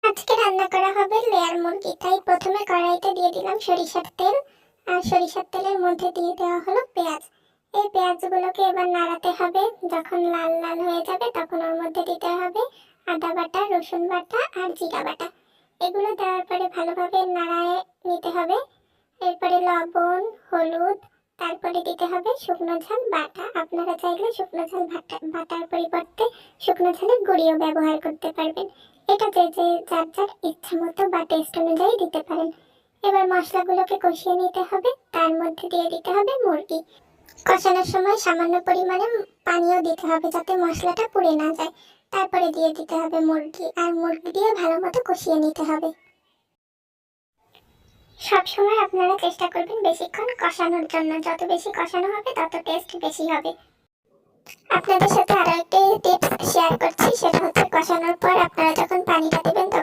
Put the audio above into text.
আজকে রান্না করা হবে লেয়ার মুরগি, তাই প্রথমে কড়াইতে দিয়ে দিলাম সরিষার তেল। আর সরিষার তেলের মধ্যে দিয়ে দেওয়া হলো পেঁয়াজ। এই পেঁয়াজগুলোকে এবার নাড়াতে হবে। যখন লাল লাল হয়ে যাবে তখন ওর মধ্যে দিতে হবে আদা বাটা, রসুন বাটা আর জিরা বাটা। এগুলো দেওয়ার পরে ভালোভাবে নাড়ায় নিতে হবে। এরপরে লবণ, হলুদ, তারপরে দিতে হবে শুকনো ঝাল বাটা। আপনারা চাইলে শুকনো ঝাল বাটার পরিবর্তে শুকনো ঝালের গুঁড়িও ব্যবহার করতে পারবেন। এটা যে যে যার যার ইচ্ছা মতো বা টেস্ট অনুযায়ী দিতে পারেন। এবার মশলাগুলোকে কষিয়ে নিতে হবে, তার মধ্যে দিয়ে দিতে হবে মুরগি। কষানোর সময় সামান্য পরিমাণে পানিও দিতে হবে যাতে মশলাটা পুড়ে না যায়। তারপরে দিয়ে দিতে হবে মুরগি, আর মুরগি দিয়ে ভালো মতো কষিয়ে নিতে হবে। সবসময় আপনারা চেষ্টা করবেন বেশিক্ষণ কষানোর জন্য, যত বেশি কষানো হবে তত টেস্ট বেশি হবে। আপনাদের সাথে আরো একটি টিপস শেয়ার করছি, সেটা হচ্ছে কষানোর পর আপনারা যখন পানিটা দেবেন তখন